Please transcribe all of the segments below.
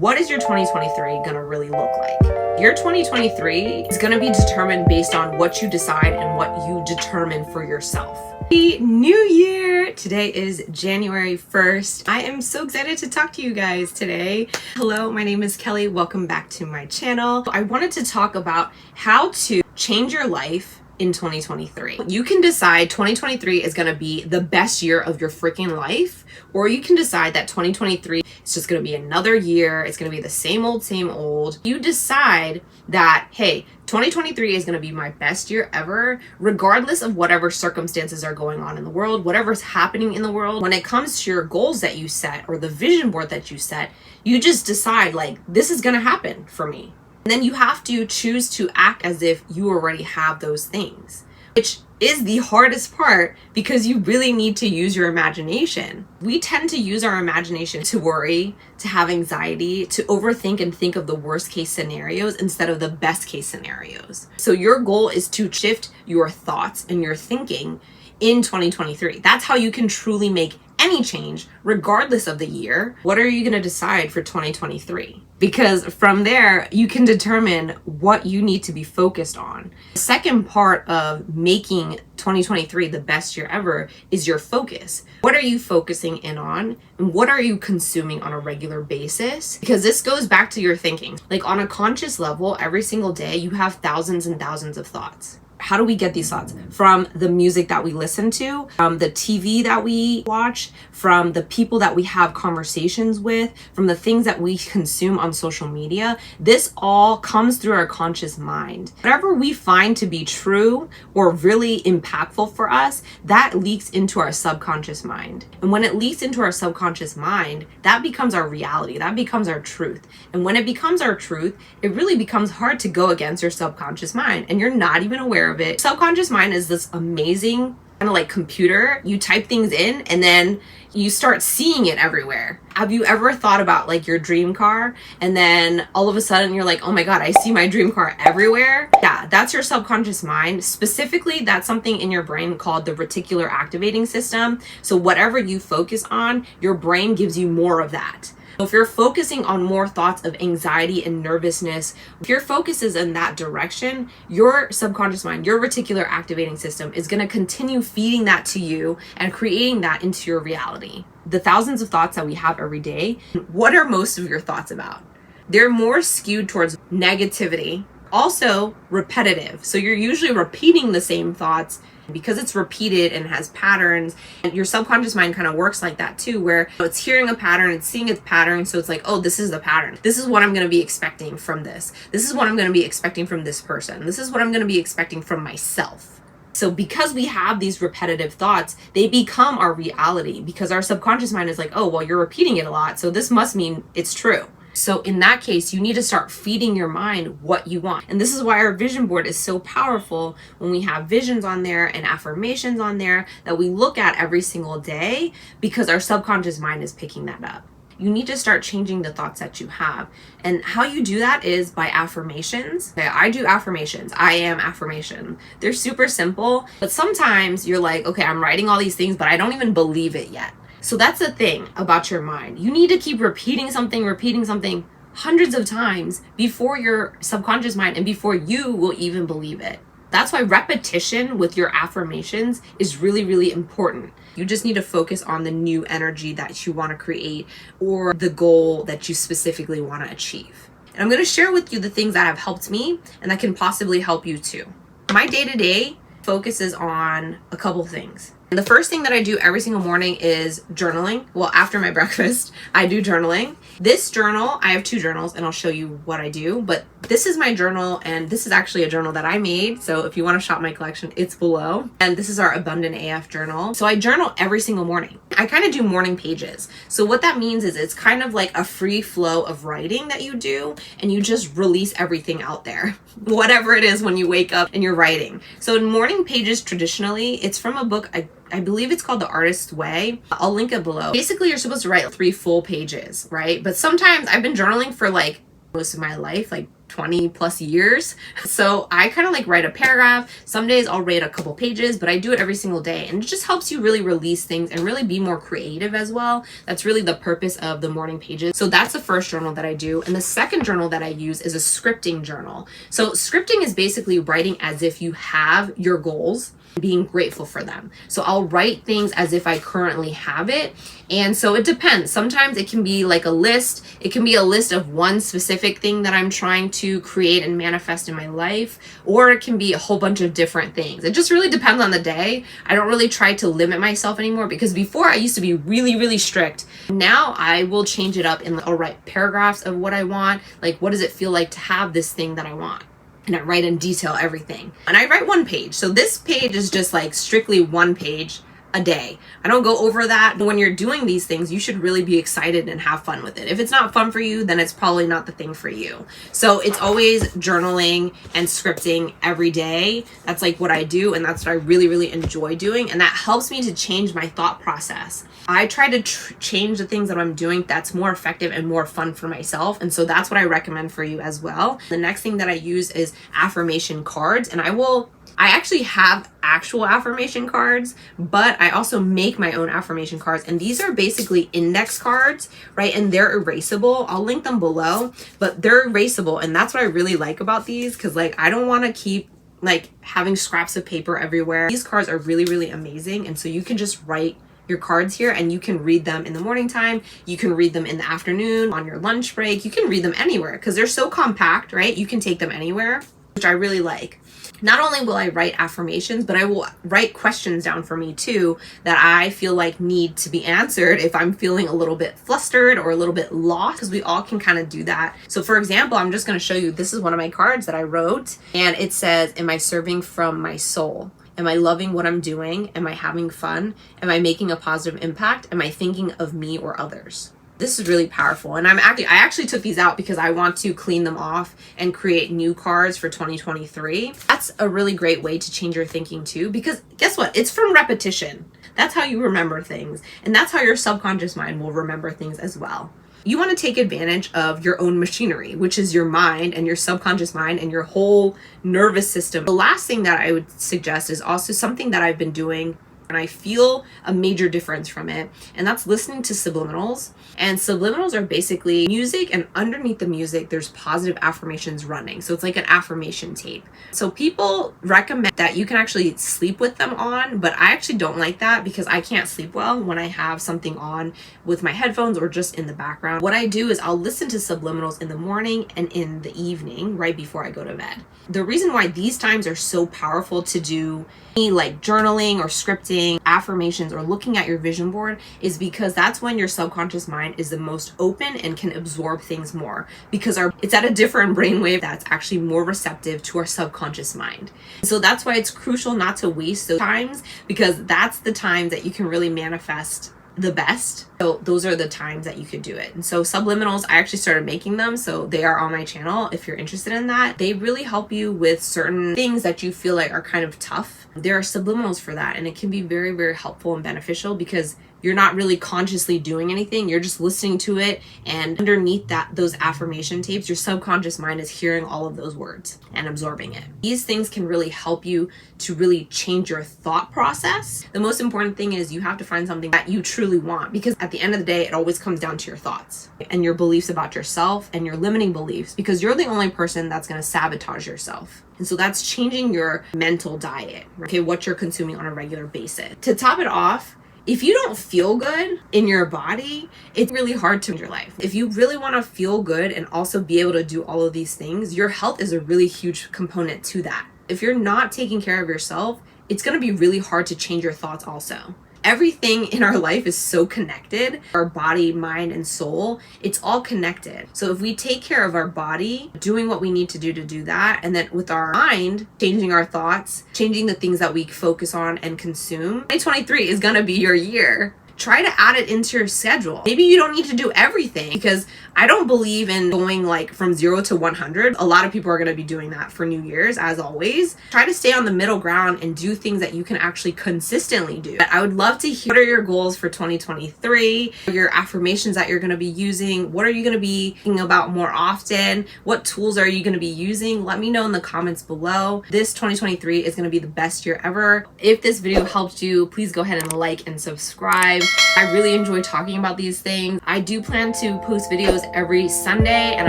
What is your 2023 gonna really look like? Your 2023 is gonna be determined based on what you decide and what you determine for yourself. Happy New Year! Today is January 1st. I am so excited to talk to you guys today. Hello, my name is Kelly. Welcome back to my channel. I wanted to talk about how to change your life in 2023. You can decide 2023 is gonna be the best year of your freaking life, or you can decide that 2023 is just gonna be another year. It's gonna be the same old, same old. You decide that, hey, 2023 is gonna be my best year ever, regardless of whatever circumstances are going on in the world, whatever's happening in the world. When it comes to your goals that you set or the vision board that you set, you just decide like, this is gonna happen for me. And then you have to choose to act as if you already have those things, which is the hardest part because you really need to use your imagination. We tend to use our imagination to worry, to have anxiety, to overthink and think of the worst case scenarios instead of the best case scenarios. So your goal is to shift your thoughts and your thinking in 2023. That's how you can truly make any change, regardless of the year. What are you going to decide for 2023? Because from there, you can determine what you need to be focused on. The second part of making 2023 the best year ever is your focus. What are you focusing in on? And what are you consuming on a regular basis? Because this goes back to your thinking. Like on a conscious level, every single day, you have thousands and thousands of thoughts. How do we get these thoughts? From the music that we listen to, from the TV that we watch, from the people that we have conversations with, from the things that we consume on social media. This all comes through our conscious mind. Whatever we find to be true or really impactful for us, that leaks into our subconscious mind. And when it leaks into our subconscious mind, that becomes our reality. That becomes our truth. And when it becomes our truth, it really becomes hard to go against your subconscious mind. And you're not even aware of it. Subconscious mind is this amazing kind of like computer. You type things in and then you start seeing it everywhere. Have you ever thought about like your dream car and then all of a sudden you're like, oh my God, I see my dream car everywhere? Yeah, that's your subconscious mind. Specifically, that's something in your brain called the reticular activating system. So whatever you focus on, your brain gives you more of that. If you're focusing on more thoughts of anxiety and nervousness, if your focus is in that direction, your subconscious mind, your reticular activating system is going to continue feeding that to you and creating that into your reality. The thousands of thoughts that we have every day, what are most of your thoughts about? They're more skewed towards negativity, also repetitive. So you're usually repeating the same thoughts because it's repeated and has patterns. And your subconscious mind kind of works like that too, where it's hearing a pattern, it's seeing its pattern. So it's like, oh, this is the pattern. This is what I'm going to be expecting from this. This is what I'm going to be expecting from this person. This is what I'm going to be expecting from myself. So because we have these repetitive thoughts, they become our reality because our subconscious mind is like, oh, well, you're repeating it a lot, so this must mean it's true. So in that case, you need to start feeding your mind what you want. And this is why our vision board is so powerful when we have visions on there and affirmations on there that we look at every single day because our subconscious mind is picking that up. You need to start changing the thoughts that you have. And how you do that is by affirmations. Okay, I do affirmations. I am affirmation. They're super simple, but sometimes you're like, okay, I'm writing all these things, but I don't even believe it yet. So that's the thing about your mind. You need to keep repeating something hundreds of times before your subconscious mind and before you will even believe it. That's why repetition with your affirmations is really, really important. You just need to focus on the new energy that you want to create or the goal that you specifically want to achieve. And I'm going to share with you the things that have helped me and that can possibly help you too. My day-to-day focuses on a couple things. And the first thing that I do every single morning is journaling. Well, after my breakfast, I do journaling. This journal, I have two journals and I'll show you what I do, but this is my journal and this is actually a journal that I made. So if you want to shop my collection, it's below. And this is our Abundant AF journal. So I journal every single morning. I kind of do morning pages. So what that means is it's kind of like a free flow of writing that you do and you just release everything out there, whatever it is when you wake up and you're writing. So in morning pages, traditionally, it's from a book I believe it's called The Artist's Way. I'll link it below. Basically, you're supposed to write 3 full pages, right? But sometimes I've been journaling for like most of my life, like 20 plus years. So I kind of like write a paragraph. Some days I'll write a couple pages, but I do it every single day. And it just helps you really release things and really be more creative as well. That's really the purpose of the morning pages. So that's the first journal that I do. And the second journal that I use is a scripting journal. So scripting is basically writing as if you have your goals, being grateful for them. So I'll write things as if I currently have it. And so it depends. Sometimes it can be like a list. It can be a list of one specific thing that I'm trying to create and manifest in my life, or it can be a whole bunch of different things. It just really depends on the day. I don't really try to limit myself anymore, because before I used to be really, really strict. Now I will change it up and I'll write paragraphs of what I want. Like, what does it feel like to have this thing that I want? And I write in detail everything. And I write one page. So this page is just like strictly one page a day. I don't go over that. When you're doing these things, you should really be excited and have fun with it. If it's not fun for you, then it's probably not the thing for you. So it's always journaling and scripting every day. That's like what I do. And that's what I really, really enjoy doing. And that helps me to change my thought process. I try to change the things that I'm doing that's more effective and more fun for myself. And so that's what I recommend for you as well. The next thing that I use is affirmation cards. And I actually have actual affirmation cards, but I also make my own affirmation cards. And these are basically index cards, right? And they're erasable. I'll link them below, but they're erasable. And that's what I really like about these, because like I don't want to keep like having scraps of paper everywhere. These cards are really, really amazing. And so you can just write your cards here and you can read them in the morning time. You can read them in the afternoon, on your lunch break. You can read them anywhere because they're so compact, right? You can take them anywhere, which I really like. Not only will I write affirmations, but I will write questions down for me too that I feel like need to be answered if I'm feeling a little bit flustered or a little bit lost, because we all can kind of do that. So for example, I'm just going to show you, this is one of my cards that I wrote, and it says, am I serving from my soul? Am I loving what I'm doing? Am I having fun? Am I making a positive impact? Am I thinking of me or others? This is really powerful. And I actually took these out because I want to clean them off and create new cards for 2023. That's a really great way to change your thinking too, because guess what? It's from repetition. That's how you remember things. And that's how your subconscious mind will remember things as well. You want to take advantage of your own machinery, which is your mind and your subconscious mind and your whole nervous system. The last thing that I would suggest is also something that I've been doing and I feel a major difference from it, and that's listening to subliminals. And subliminals are basically music, and underneath the music there's positive affirmations running, so it's like an affirmation tape. So people recommend that you can actually sleep with them on, but I actually don't like that because I can't sleep well when I have something on with my headphones or just in the background. What I do is I'll listen to subliminals in the morning and in the evening right before I go to bed. The reason why these times are so powerful to do like journaling or scripting, affirmations, or looking at your vision board is because that's when your subconscious mind is the most open and can absorb things more, because it's at a different brainwave that's actually more receptive to our subconscious mind. So that's why it's crucial not to waste those times, because that's the time that you can really manifest the best. So those are the times that you could do it. And so subliminals, I actually started making them, so they are on my channel if you're interested in that. They really help you with certain things that you feel like are kind of tough. There are subliminals for that, and it can be very, very helpful and beneficial because you're not really consciously doing anything. You're just listening to it, and underneath those affirmation tapes, your subconscious mind is hearing all of those words and absorbing it. These things can really help you to really change your thought process. The most important thing is you have to find something that you truly want, because at the end of the day, it always comes down to your thoughts and your beliefs about yourself and your limiting beliefs, because you're the only person that's going to sabotage yourself. And so that's changing your mental diet, okay, what you're consuming on a regular basis. To top it off, if you don't feel good in your body, it's really hard to change your life. If you really want to feel good and also be able to do all of these things, your health is a really huge component to that. If you're not taking care of yourself, it's going to be really hard to change your thoughts also. Everything in our life is so connected. Our body, mind, and soul, it's all connected. So if we take care of our body, doing what we need to do that, and then with our mind, changing our thoughts, changing the things that we focus on and consume, 2023 is gonna be your year. try to add it into your schedule. Maybe you don't need to do everything, because I don't believe in going like from 0 to 100. A lot of people are going to be doing that for New Year's, as always. Try to stay on the middle ground and do things that you can actually consistently do. But I would love to hear, what are your goals for 2023? Your affirmations that you're going to be using? What are you going to be thinking about more often? What tools are you going to be using? Let me know in the comments below. This 2023 is going to be the best year ever. If this video helped you, please go ahead and like and subscribe. I really enjoy talking about these things. I do plan to post videos every Sunday, and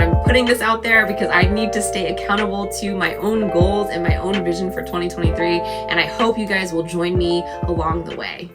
I'm putting this out there because I need to stay accountable to my own goals and my own vision for 2023, and I hope you guys will join me along the way.